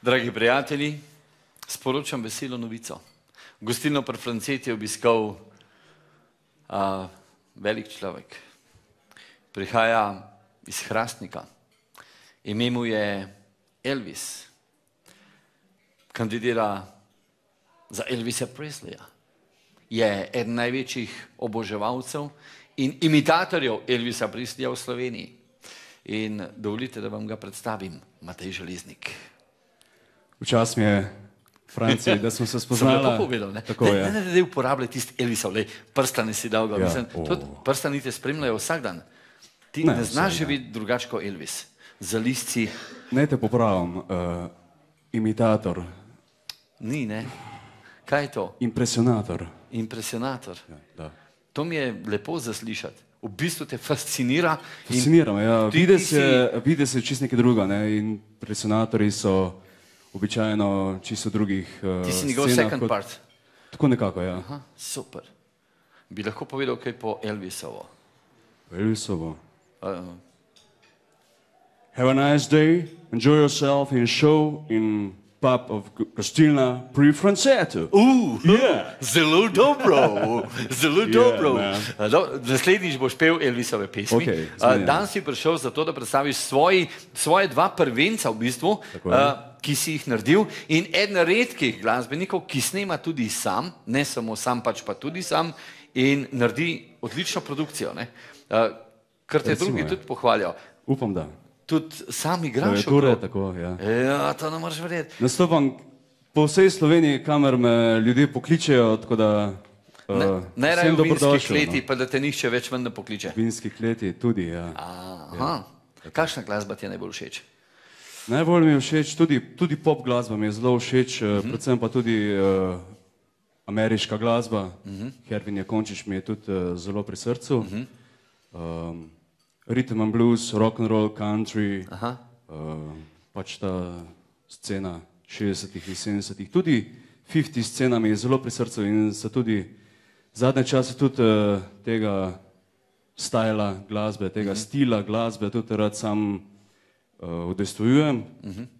Dragi prijatelji, sporočam veselo novico. Gostilno pri Franceti je obiskal velik človek. Prihaja iz Hrastnika. Ime mu je Elvis. Kandidira za Elvisa Presleya. Je eden največjih oboževalcev in imitatorjev Elvisa Presleya v Sloveniji. In dovolite, da vam ga predstavim. Matej Železnik. Včas mi je, Franci, da smo se spoznali. Sem lepo povedal, ne? Tako je. Ne uporabljaj tisti Elvisov, prstane si dal ga. Prstani te spremljajo vsak dan. Ti ne znaš živeti drugače kot Elvis. Za listci. Ne te popravim, imitator. Ni, ne? Kaj je to? Impresionator. Impresionator. Da. To mi je lepo zaslišati. V bistvu te fascinira. Fascinira me, ja. Vide se čist nekaj druga, ne? Impresionatori so običajno čisto drugih scenah. Ti si njegov second part. Tako nekako, ja. Aha, super. Bi lahko povedal kaj po Elvisovo? Elvisovo. Have a nice day, enjoy yourself in show in pub of Gostilna pri Francetu. Zelo dobro, zelo dobro. Naslednjič boš pel Elvisove pesmi. Danes si prišel zato, da predstaviš svoje dva prvenca v bistvu, ki si jih naredil, in eden redkih glasbenikov, ki snema tudi sam, ne samo sam, pač pa tudi sam, in naredi odlično produkcijo, kar te drugi tudi pohvalijo. Upam, da. Tudi sam igraš okrog. Tako, ja. Ja, to ne moreš verjeti. Nastopam po vsej Sloveniji, kamor me ljudje pokličejo, tako da najraje v vinski kleti, pa da te nihče več ven ne pokliče. Vinski kleti tudi, ja. Aha. Kakšna glasba ti je najbolj všeč? Najbolj mi je všeč, tudi pop glasba mi je zelo všeč, predvsem pa tudi ameriška glasba. Hervin Jakončič mi je tudi zelo pri srcu. Rhythm and blues, rock and roll, country, pač ta scena 60-ih in 70-ih. Tudi 50 scena mi je zelo pri srcu in se tudi zadnje čase tudi tega stajla glasbe, tega stila glasbe tudi rad sam udejstvujem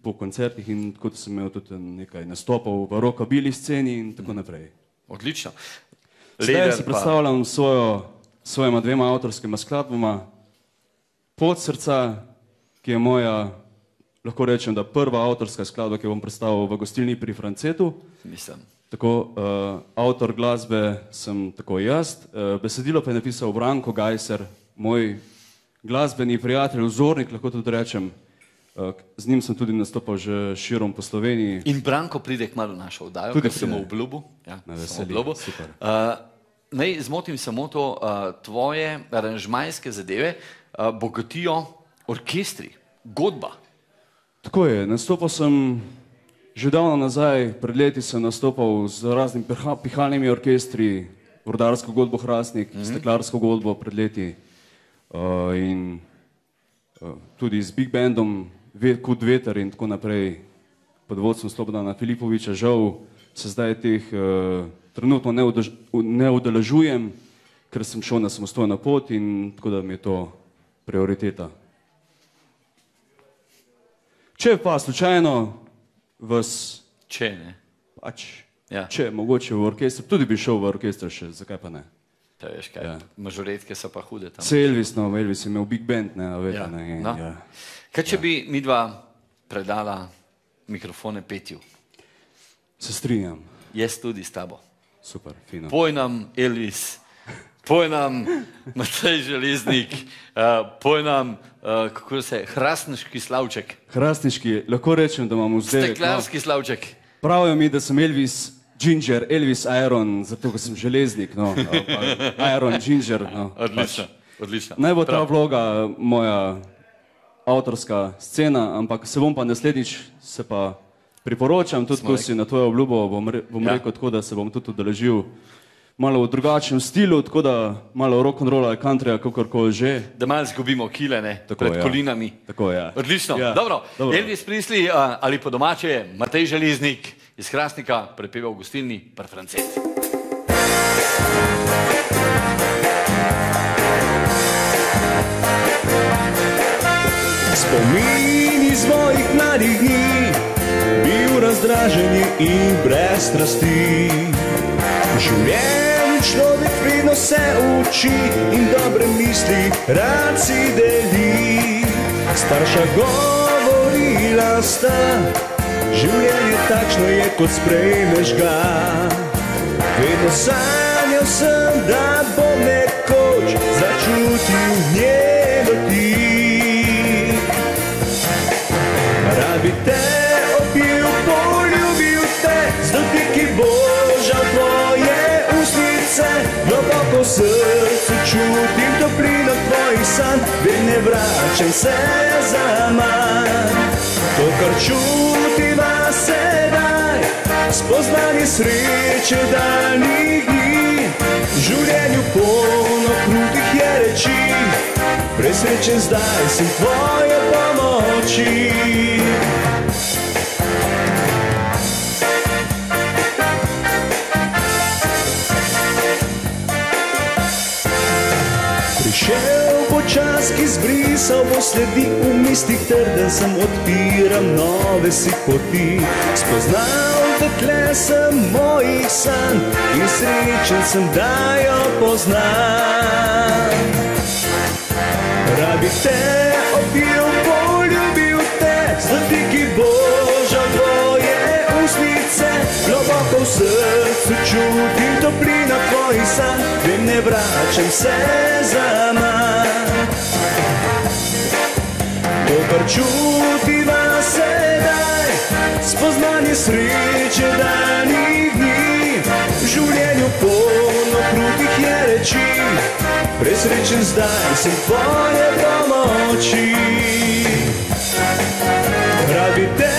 po koncertih in tako sem imel tudi nekaj nastopov v rockabilly sceni in tako naprej. Odlično. Zdaj si predstavljam svojima dvema avtorskima skladbama Pot srca, ki je moja, lahko rečem, da prva avtorska skladba, ki jo bom predstavil v Gostilni pri Francetu. Mislim. Tako, avtor glasbe sem tako jaz, besedilo pa je napisal Branko Gajser, moj glasbeni prijatelj, vzornik, lahko tudi rečem. Z njim sem tudi nastopal že širom po Sloveniji. In Branko pride kmalu v našo oddajo, ker sem v obljubu. Ja, na veselje, super. Naj zmotim samo to, tvoje aranžmajske zadeve bogatijo orkestri, godba. Tako je, nastopal sem že davno nazaj, pred leti sem nastopal z raznimi pihalnimi orkestri, Rudarsko godbo Hrastnik, Steklarsko godbo pred leti in tudi z big bandom Kud veter in tako naprej pod vodstvom Slobodana Filipoviča. Žal se zdaj teh trenutno ne udeležujem, ker sem šel na samostojno pot in tako da mi je to prioriteta. Če pa slučajno vas... Če, ne? Pač, če, mogoče v orkestru, tudi bi šel v orkestru še, zakaj pa ne? To veš kaj, mažoretke so pa hude tam. Se Elvis, no, Elvis je imel big band, ne, vete, ne. Kaj če bi midva predala mikrofone petju? Se strinjam. Jaz tudi s tabo. Super, fino. Poj nam Elvis, poj nam Matej Železnik, poj nam, kako se, Hrastniški slavček. Hrastniški, lahko rečem, da imam vzdevek. Steklarski slavček. Pravijo mi, da sem Elvis Ginger, Elvis Iron, zato ker sem železnik, no. Iron Ginger, no. Odlično, odlično. Naj bo ta vloga moja avtorska scena, ampak se bom pa naslednjič se pa priporočam, tudi ko si na tvojo obljubo bom rekel tako, da se bom tudi udeležil malo v drugačnem stilu, tako da malo rock'n'rolla, countryja, kakorkoli že. Da malo zgubimo kile, ne, pred kolinami. Tako, ja. Odlično, dobro. Elvis Presley ali po domače Matej Železnik iz Hrastnika prepeval v Gostilni pri Franceti. Spomini iz mojih mladih dni zdraženi in brez strasti. Življenje človek vedno se uči in dobre misli rad si deli. Starša govorila sta, življenje takšno je, kot sprejmeš ga. Vedno sanjal sem, da bom nekoč začutil njeno dih. Rad bi te opil, poljubil te, z dotiki Božja tvoje ustnice. Globoko v srcu čutim toplino tvojih sanj, vem, ne vračam se zaman. To, kar čutiva sedaj, spoznanje sreče daljnih dni. V življenju polno krutih je reči, presrečen zdaj sem tvoje pomoči. Prišel bo čas, ki zbrisal bo sledi v mislih, trden sem, odpiram nove si poti. Spoznal dekle sem mojih sanj in srečen sem, da jo poznam. Rad bi te opil, poljubil te, z dotiki Božja tvoje ustnice. Globoko v srcu čutim toplino tvojih sanj, vem, ne vračam se zaman. To, kar čutiva sedaj, spoznanje sreče daljnih dni. V življenju polno krutih je reči, presrečen zdaj sem tvoje pomoči. Rad bi te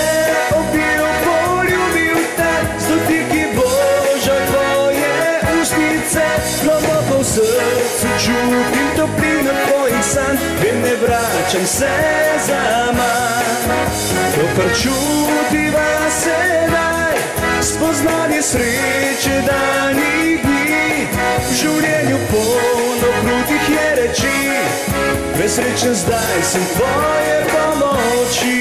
opil, poljubil te, z dotiki Božja tvoje ustnice. Globoko v srcu čutim toplino tvojih sanj, vem, ne vračam se zaman. To, kar čutiva sedaj, spoznanje sreče daljnih dni. V življenju polno krutih je reči, presrečen zdaj sem tvoje pomoči.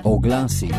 Oglasi